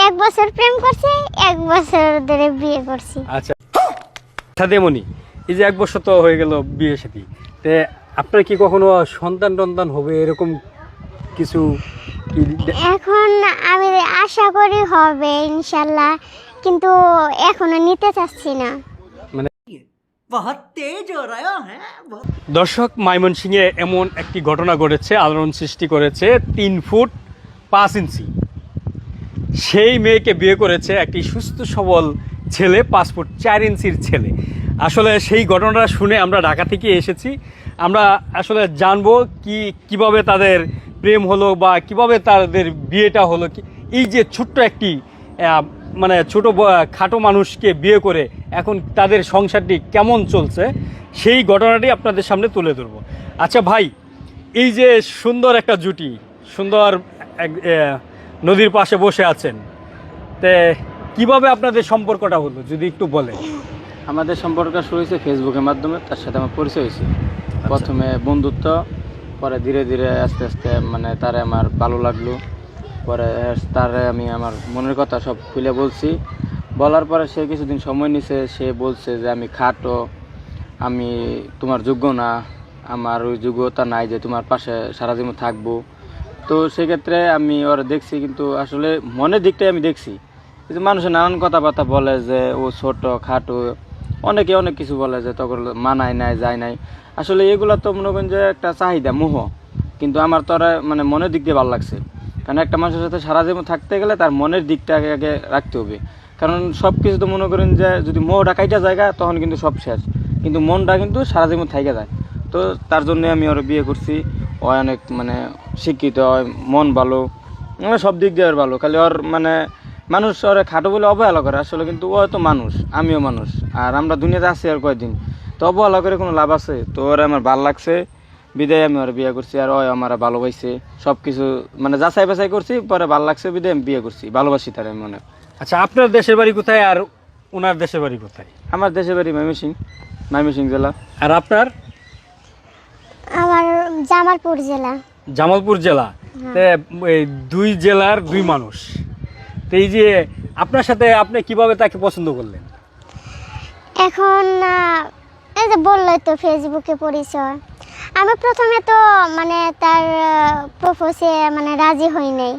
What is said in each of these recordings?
1 বছর প্রেম করছি, 1 বছর ধরে বিয়ে করছি। আচ্ছা সাদেমণি, এই যে 1 বছর তো হয়ে গেল বিয়ে সাথে, তে আপনার কি কখনো সন্তান টন্তান হবে এরকম কিছু কি? এখন আমি আশা করি হবে ইনশাল্লাহ, কিন্তু এখনো নিতে চাচ্ছি না। মানে দর্শক, ময়মনসিংহে এমন একটি ঘটনা ঘটেছে, আলোড়ন সৃষ্টি করেছে। 3 ফুট 5 ইঞ্চি সেই মেয়েকে বিয়ে করেছে একটি সুস্থ সবল ছেলে, 5 ফুট 4 ইঞ্চির ছেলে। আসলে সেই ঘটনাটা শুনে আমরা ঢাকা থেকে এসেছি। আমরা আসলে জানবো কিভাবে তাদের প্রেম হলো বা কিভাবে তাদের বিয়েটা হলো। এই যে ছোট্ট একটি মানে খাটো মানুষকে বিয়ে করে এখন তাদের সংসারটি কেমন চলছে, সেই ঘটনাটি আপনাদের সামনে তুলে ধরবো। আচ্ছা ভাই, এই যে সুন্দর একটা জুটি, সুন্দর নদীর পাশে বসে আছেন, তে কিভাবে আপনাদের সম্পর্কটা হলো যদি একটু বলেন। আমাদের সম্পর্ক শুরু হয়েছে ফেসবুকের মাধ্যমে। তার সাথে আমার পরিচয় হয়েছে প্রথমে বন্ধুত্ব, পরে ধীরে ধীরে আস্তে আস্তে মানে তারে আমার ভালো লাগলো। পরে তারে আমি আমার মনের কথা সব খুলে বলছি। বলার পরে সে কিছুদিন সময় নিছে। সে বলছে যে আমি খাটো, আমি তোমার যোগ্য না, আমার ওই যোগ্যতা নাই যে তোমার পাশে সারা জীবন থাকবো। তো সেক্ষেত্রে আমি ওরা দেখছি, কিন্তু আসলে মনের দিকটাই আমি দেখছি। কিন্তু মানুষের নানান কথাবার্তা বলে যে ও ছোট খাটো, অনেকে অনেক কিছু বলে যে তখন মানায় নাই যায় নাই। আসলে এগুলো তো মনে করেন যে একটা চাহিদা, মোহ। কিন্তু আমার তো আর মানে মনের দিক দিয়ে ভালো লাগছে, কারণ একটা মানুষের সাথে সারা জীবন থাকতে গেলে তার মনের দিকটা আগে রাখতে হবে। কারণ সব কিছু তো মনে করেন যে যদি মোহটা কাইটা জায়গা তখন কিন্তু সব শেষ, কিন্তু মনটা কিন্তু সারা জীবন থাইকে যায়। তো তার জন্য আমি ওর বিয়ে করছি। ও অনেক মানে শিক্ষিত, মন ভালো, মানে সব দিক দিয়ে ওর ভালো। খালি ওর মানে মানুষ ওরে খাটো বলে অবহেলা করে, আসলে কিন্তু ও তো মানুষ, আমিও মানুষ, আর আমরা দুনিয়াতে আছি আর কয়দিন। তো অবহেলা করে কোনো লাভ আছে? তো ওরা আমার ভালো লাগছে বিদায় আমি ওর বিয়ে করছি। আর ওই আমার ভালোবাসছে, সব কিছু মানে যাচাই বাছাই করছি, পরে ভালো লাগছে বিদায় আমি বিয়ে করছি। ভালোবাসি তার আমি মনে। আচ্ছা, আপনার দেশের বাড়ি কোথায় আর ওনার দেশের বাড়ি কোথায়? আমার দেশের বাড়ি ময়মনসিংহ জেলা। আর আপনার? আমার জামালপুর জেলা। জামালপুর জেলা। এই 2 জেলার 2 মানুষ। তো এই যে আপনার সাথে আপনি কিভাবে তাকে পছন্দ করলেন? এখন এই যে বললোই তো ফেসবুকে পরিচয়। আমি প্রথমে তো মানে তার প্রপোজে মানে রাজি হই নাই,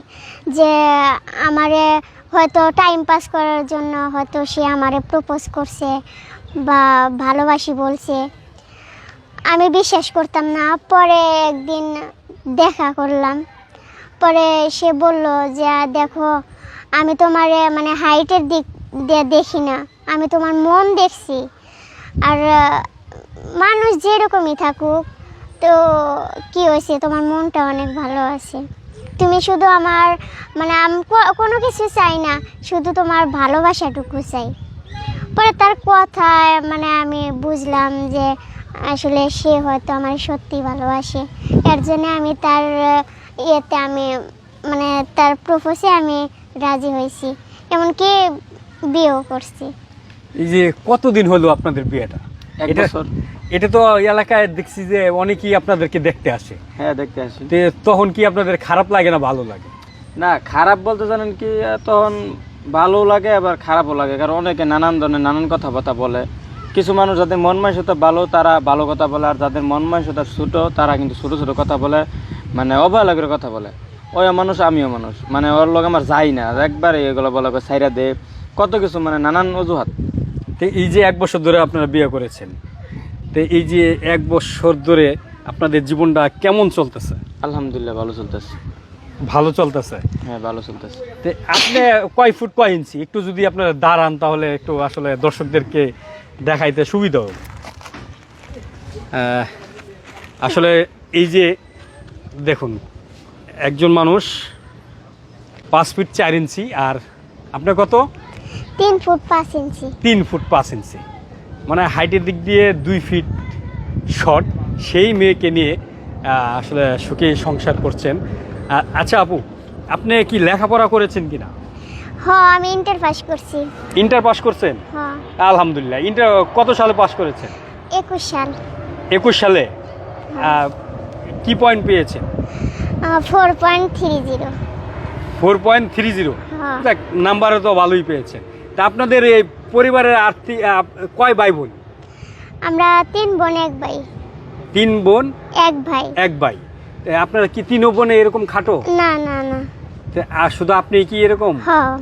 যে আমারে হয়তো টাইম পাস করার জন্য হয়তো সে আমারে প্রপোজ করছে বা ভালোবাসি বলছে। আমি বিশ্বাস করতাম না। পরে একদিন দেখা করলাম, পরে সে বলল যে দেখো, আমি তোমারে মানে হাইটের দিক দিয়ে দেখি না, আমি তোমার মন দেখছি। আর মানুষ যেরকমই থাকুক, তো কি হয়েছে, তোমার মনটা অনেক ভালো আছে। তুমি শুধু আমার মানে আমি কোনো কিছু চাই না, শুধু তোমার ভালোবাসাটুকু চাই। পরে তার কথায় মানে আমি বুঝলাম যে আসলে সে হয়তো আমার সত্যি ভালোবাসে। এর জন্য আমি তার ইয়েতে আমি মানে তার প্রপোজে আমি রাজি হয়েছি, এমনকি বিয়েও করছি। এই যে কতদিন হলো আপনাদের বিয়েটা? 1 বছর। এটা তো এলাকায় দেখছি যে অনেকেই আপনাদেরকে দেখতে আসে। হ্যাঁ, দেখতে আসি। তখন কি আপনাদের খারাপ লাগে না ভালো লাগে? না, খারাপ বলতে জানেন কি, তখন ভালো লাগে আবার খারাপও লাগে। কারণ অনেকে নানান ধরনের নানান কথাবার্তা বলে। কিছু মানুষ যাদের মন মানসিকতা ভালো তারা ভালো কথা বলে, আর যাদের মন মানসিকতা ছোটো তারা কিন্তু ছোটো ছোটো কথা বলে, মানে অবহেলা করে কথা বলে। ওই মানুষ আমিও মানুষ, মানে ওর লোক আমার যাই না, একবারে এগুলো বলা সাইরা দে কত কিছু, মানে নানান অজুহাত। তো এই যে 1 বছর ধরে আপনারা বিয়ে করেছেন, তো এই যে 1 বছর ধরে আপনাদের জীবনটা কেমন চলতেছে? আলহামদুলিল্লাহ ভালো চলতেছে। ভালো চলতেছে? হ্যাঁ, ভালো চলতেছে। তো আপনি কয় ফুট কয় ইঞ্চি একটু যদি আপনারা দাঁড়ান তাহলে একটু আসলে দর্শকদেরকে দেখাইতে সুবিধা হবে। আসলে এই যে দেখুন, একজন মানুষ 5 ফিট 4 ইঞ্চি, আর আপনার কত? 3 ফুট 5 ইঞ্চি। 3 ফুট 5 ইঞ্চি, মানে হাইটের দিক দিয়ে 2 ফিট শর্ট। সেই মেয়েকে নিয়ে আসলে সুখে সংসার করছেন। আচ্ছা আপু, আপনি কি লেখাপড়া করেছেন কিনা? হ্যাঁ, আমি ইন্টার পাস করছি। ইন্টার পাস করছেন? হ্যাঁ। আলহামদুলিল্লাহ। ইন্টার কত সালে পাস করেছেন? 21 সাল। 21 সালে কি পয়েন্ট পেয়েছেন? 4.30। 4.30। হ্যাঁ। যাক, নাম্বারও তো ভালোই পেয়েছেন। তা আপনাদের এই পরিবারের আর্থিক কয় ভাই বোন? আমরা 3 বোন 1 ভাই। 3 বোন 1 ভাই। 1 ভাই। তা আপনারা কি 3 বোনে এরকম খাটো? না না না। তা আর শুধু আপনি কি এরকম? হ্যাঁ।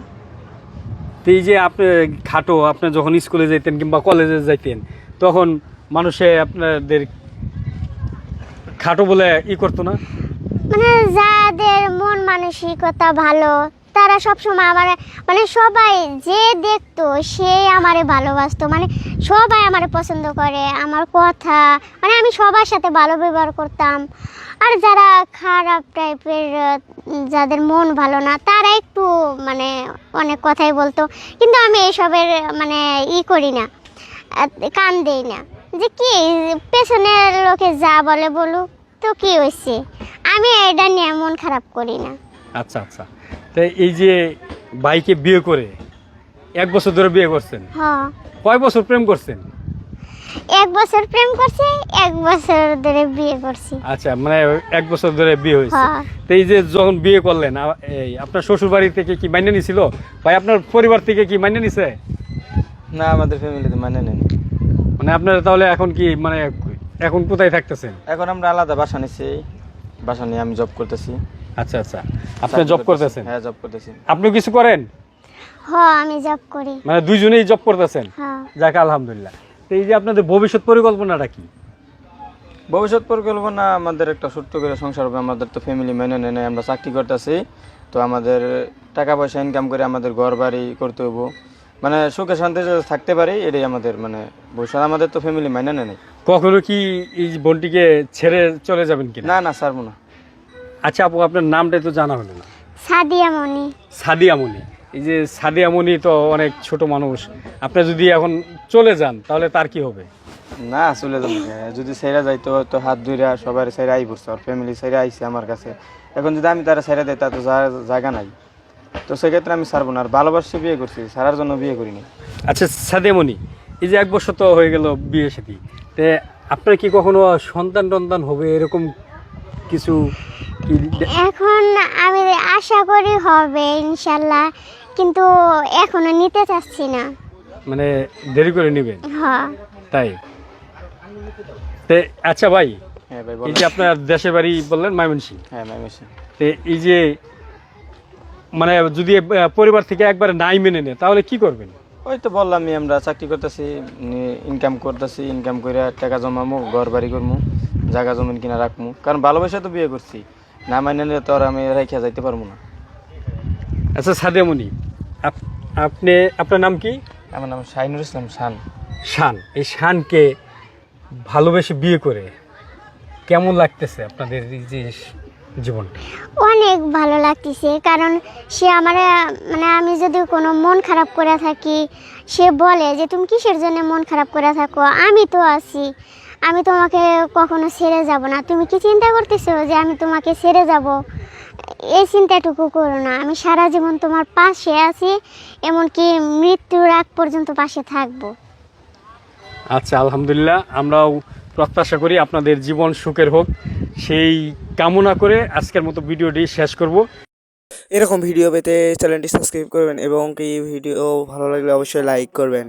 তো এই যে আপনি খাটো, আপনি যখন স্কুলে যাইতেন কিংবা কলেজে যাইতেন তখন মানুষে আপনাদের খাটো বলে করতো না? মানে যাদের মন মানসিকতা ভালো তারা সবসময় আমার মানে সবাই যে দেখতো সে আমারে ভালোবাসতো, মানে সবাই আমারে পছন্দ করে, আমার কথা মানে আমি সবার সাথে ভালো ব্যবহার করতাম। আর যারা খারাপ টাইপের, যাদের মন ভালো না, তারা একটু মানে অনেক কথাই বলতো, কিন্তু আমি এসবের মানে করি না, কান দেই না। যে কি পেছনের লোকে যা বলে বলুক, তো কি হয়েছে, আমি এটা নিয়ে মন খারাপ করি না। আচ্ছা আচ্ছা। তো এই যে ভাইকে বিয়ে করে 1 বছর ধরে বিয়ে করছেন, হ্যাঁ, কয় বছর প্রেম করছেন? 1 বছর প্রেম করছি, 1 বছর ধরে বিয়ে করছি। আচ্ছা, মানে 1 বছর ধরে বিয়ে হয়েছে। হ্যাঁ। তো এই যে যখন বিয়ে করলেন, এই আপনার শ্বশুর বাড়ি থেকে কি মাইনে নিছিল? ভাই আপনার পরিবার থেকে কি মাইনে নিছে? না, আমাদের ফ্যামিলিতে মানে নেন। মানে আপনারা তাহলে এখন কি মানে এখন কোথায় থাকতেছেন? এখন আমরা আলাদা বাসা নিচ্ছি, বাসা নিয়ে আমি জব করতেছি। আচ্ছা আচ্ছা, আপনি জব করতেছেন? হ্যাঁ, জব করতেছি। আপনি কিছু করেন? হ্যাঁ, আমি জব করি। মানে দুইজনেই জব করতেছেন? হ্যাঁ। যাক আলহামদুলিল্লাহ। তো এই যে আপনাদের ভবিষ্যৎ পরিকল্পনাটা কি? ভবিষ্যৎ পরিকল্পনা আমাদের একটা ছোট্ট করে সংসার হবে। আমাদের তো ফ্যামিলি মেনে নেয় নাই, আমরা চাকরি করতেছি, তো আমাদের টাকা পয়সা ইনকাম করে আমাদের ঘর বাড়ি করতে হবো, মানে সুখে শান্তিতে থাকতে পারি, এটাই আমাদের মানে ভবিষ্যৎ। আমাদের তো ফ্যামিলি মেনে নেয় নাই। কখনো কি এই বোনটিকে ছেড়ে চলে যাবেন কিনা? না না, ছাড়বো না। আচ্ছা আপু, আপনার নামটাই তো জানা হলো না। সাদিয়া মনি। সাদিয়া মনি। এই যে সাদিয়া মনি তো অনেক ছোট মানুষ, আপনি যদি এখন চলে যান তাহলে তার কি হবে? না, চলে যাবো না। যদি ছেড়ে যাইতো তো হাত ধুইরা সবার ছেড়ে আই পড়ছে, আর ফ্যামিলি ছেড়ে আইছে আমার কাছে। এখন যদি আমি তারা ছেড়ে দেয়, তা তো জায়গা নাই, তো সেক্ষেত্রে আমি ছাড়বো না। আর ভালোবাসে বিয়ে করছি, ছাড়ার জন্য বিয়ে করিনি। আচ্ছা সাদিয়া মনি, এই যে 1 বছর তো হয়ে গেল বিয়ে সাথী, তে আপনার কি কখনো সন্তান টন্তান হবে এরকম কিছু কি? এখন আমি আশা করি হবে ইনশাল্লাহ, কিন্তু এখনো নিতে চাচ্ছি না। মানে দেরি করে নেবেন? হ্যাঁ। তাই? তে আচ্ছা ভাই, হ্যাঁ ভাই, এই বলেন। যে আপনার দেশের বাড়ি বললেন ময়মনসিংহ, হ্যাঁ ম্যামেশন। তে এই যে মানে যদি পরিবার থেকে একবারে নাই মেনে নেয় তাহলে কি করবেন? ওই তো বললামই, আমরা চাকরি করতেছি, ইনকাম করতেছি, ইনকাম করে টাকা জমামু, ঘর বাড়ি করবো, জায়গা জমিন কিনা রাখবো। কারণ ভালোবাসা তো বিয়ে করছি, না মাইনে নিলে তো আর আমি রেখে যাইতে পারবো না। আচ্ছা সাদিয়া মনি, আপনি আপনার নাম কি? আমার নাম শাহিনুর ইসলাম শান। শান। এই শানকে ভালোবেসে বিয়ে করে কেমন লাগতেছে আপনাদের এই যে জীবনটা? অনেক ভালো লাগতেছে, কারণ সে আমার মানে আমি যদি কোনো মন খারাপ করে থাকি, সে বলে যে তুমি কিসের জন্য মন খারাপ করে থাকো, আমি তো আছি, আমি তোমাকে কখনো ছেড়ে যাব না। তুমি কি চিন্তা করতেছো যে আমি তোমাকে ছেড়ে যাব? এই চিন্তাটুকু করো না, আমি সারা জীবন তোমার পাশে আছি, এমনকি মৃত্যুর আগ পর্যন্ত পাশে থাকবো। আচ্ছা আলহামদুলিল্লাহ, আমরাও প্রত্যাশা করি আপনাদের জীবন সুখের হোক, সেই কামনা করে আজকের মতো ভিডিওটি শেষ করব। এরকম ভিডিও পেতে চ্যানেলটি সাবস্ক্রাইব করবেন এবং এই ভিডিও ভালো লাগলে অবশ্যই লাইক করবেন।